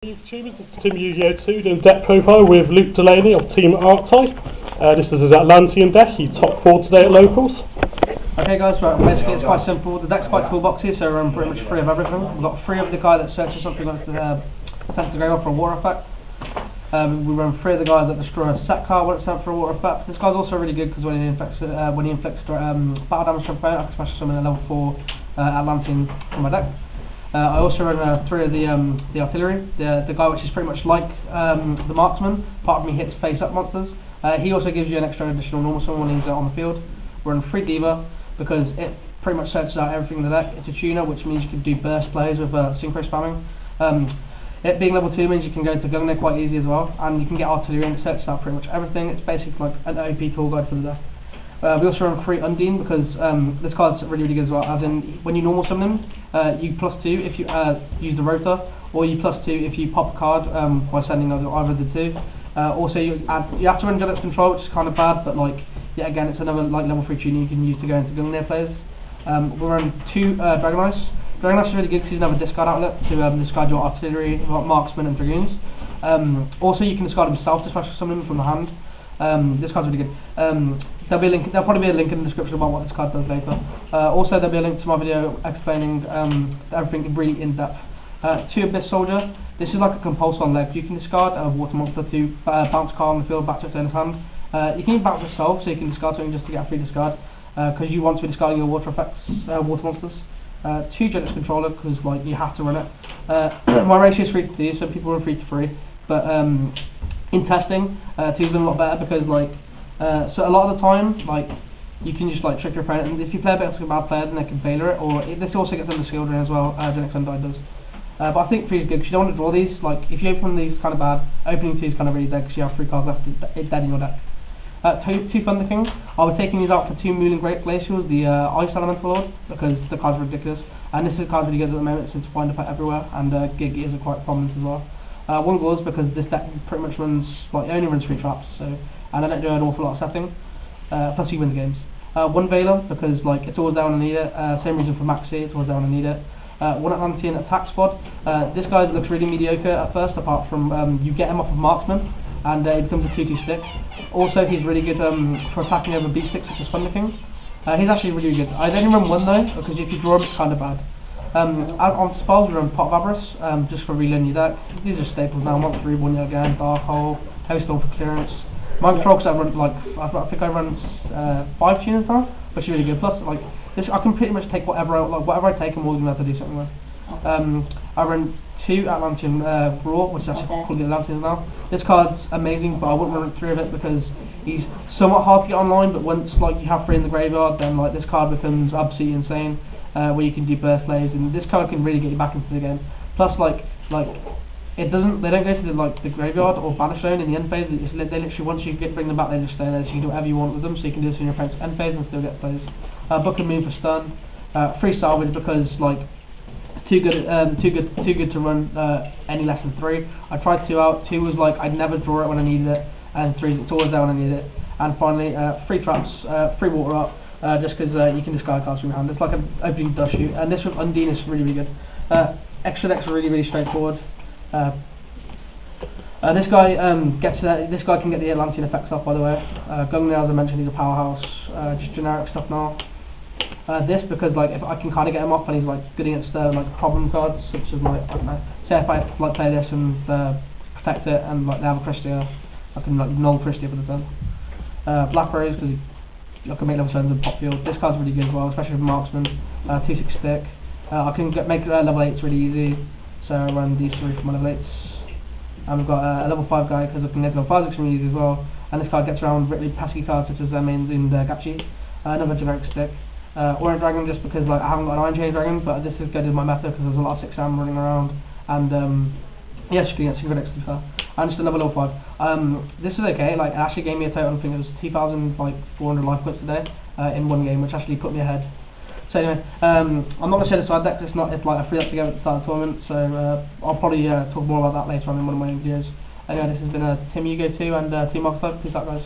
YouTube, it's Team Yu-Gi-Oh 2 doing deck profile with Luke Delaney of Team Archetype. This is his Atlantean deck. He top 4 today at locals. Okay guys, right, basically it's quite simple. The deck's quite toolboxy, so we're pretty much free of everything. We've got 3 of the guy that searches something like the sent to go off for a water effect. We run 3 of the guys that destroy a set card when it's sent for a water effect. This guy's also really good because when he inflicts battle damage to a opponent, I can special summon a level 4 Atlantean from my deck. I also run 3 of the artillery, the guy which is pretty much like the marksman. Part of me hits face up monsters. He also gives you an extra additional normal summon when he's on the field. We're on 3 diva because it pretty much searches out everything in the deck. It's a tuner, which means you can do burst plays with synchro spamming. It being level 2 means you can go into Gungnir quite easy as well, and you can get artillery and it searches out pretty much everything. It's basically like an OP tool guide for the deck. We also run 3 Undine because this card's really good as well, as in when you normal summon him, you +2 if you use the rotor, or you +2 if you pop a card by sending either of the 2. Also you have to run Jealous Control, which is kind of bad, but like yet again it's another like level 3 tuner you can use to go into Gungnir plays. We run 2 Dragon Ice. Dragon Ice is really good because you can have a discard outlet to discard your artillery, marksmen and dragoons. Also you can discard himself to special summon him from the hand. This card's really good. There'll probably be a link in the description about what this card does later. Also there'll be a link to my video explaining everything really in depth. 2 Abyss Soldier. This is like a compulsor on leg. You can discard a water monster to bounce card on the field back to its owner's hand. You can even bounce yourself, so you can discard something just to get a free discard because you want to be discarding your water effects, water monsters. 2 Jealous Controller because like you have to run it. My ratio is 3 to 2, so people run 3 to 3. But in testing, 2's been a lot better because like so a lot of the time like you can just like trick your opponent, and if you play a bit like a bad player then they can failure it, or this also gets under skill drain as well, as the next Undine does. But I think 3 is good because you don't want to draw these. Like if you open these kind of bad, opening 2 is kind of really dead because you have 3 cards left dead in your deck. 2 Thunder Kings. I'll be taking these out for 2 Moon and Great Glacials, the Ice Elemental Lord, because the card's ridiculous, and this card's really good at the moment since Wind Up everywhere, and Gig is quite prominent as well. 1 Gauze because this deck pretty much runs, like it only runs 3 traps, so, and I don't do an awful lot of setting, plus you win the games. 1 Veiler because like it's always down and need it, same reason for Maxi, it's always down and need it. 1 Atlantean Attack Squad. This guy looks really mediocre at first, apart from you get him off of Marksman, and he becomes a 2/2 stick. Also he's really good for attacking over beast sticks such as Thunder King. He's actually really good. I only run 1 though, because if you draw him it's kind of bad. On spells we run Pot of Avarice, just for relaying your deck. These are staples now, Monster Reborn yet again, Dark Hole, Hailstorm for clearance. Mind Control because I run like, I think I run 5 tuners now, which is really good. Plus like, this I can pretty much take whatever I take I'm always going to have to do something with. I run 2 Atlantean Raw, which is actually called the Atlanteans now. This card's amazing, but I wouldn't run 3 of it because he's somewhat hard to get online, but once like you have 3 in the graveyard, then like this card becomes absolutely insane. Where you can do burst plays, and this card can really get you back into the game. Plus, like they don't go to the graveyard or banish zone in the end phase. They literally once you bring them back, they just stay there. So you can do whatever you want with them. So you can do this in your opponent's end phase and still get plays. Book and Moon for stun. 3 Salvage because like too good to run any less than 3. I tried 2 out. 2 was like I'd never draw it when I needed it, and 3 it's always there when I need it. And finally 3 traps, 3 water up. Just because you can discard cards from your hand. It's like an opening dust shoot, and this with Undine is really good. Extra decks are really straightforward. This guy this guy can get the Atlantean effects off, by the way. Gungnir, as I mentioned, he's a powerhouse. Just generic stuff now. This because like if I can kind of get him off, and he's like good against like problem cards such as like I don't know. Say if I like play this and protect it, and like they have a Christia, I can like null Christia for the turn. Black Rose because I can make level 7s and pop field. This card's really good as well, especially with Marksman. 2/6 stick. I can make level 8s really easy, so I run these 3 for my level 8s. And we've got a level 5 guy because I can make level 5s extremely easy as well. And this card gets around really pesky cards such as mains in Gachi. Another generic stick. Orange Dragon just because like I haven't got an Iron Chain Dragon, but this is good in my meta because there's a lot of 6-am running around. And yes, you can get super decks to be fair. And just another level 5. This is okay, like it actually gave me a total, I think it was 2,400 life points today in 1 game, which actually put me ahead. So anyway, I'm not going to show the side deck, it's like I threw that together at the start of the tournament, so I'll probably talk more about that later on in one of my videos. Anyway, this has been Team Yu-Gi-Oh 2 and Team Archetype. Peace out guys.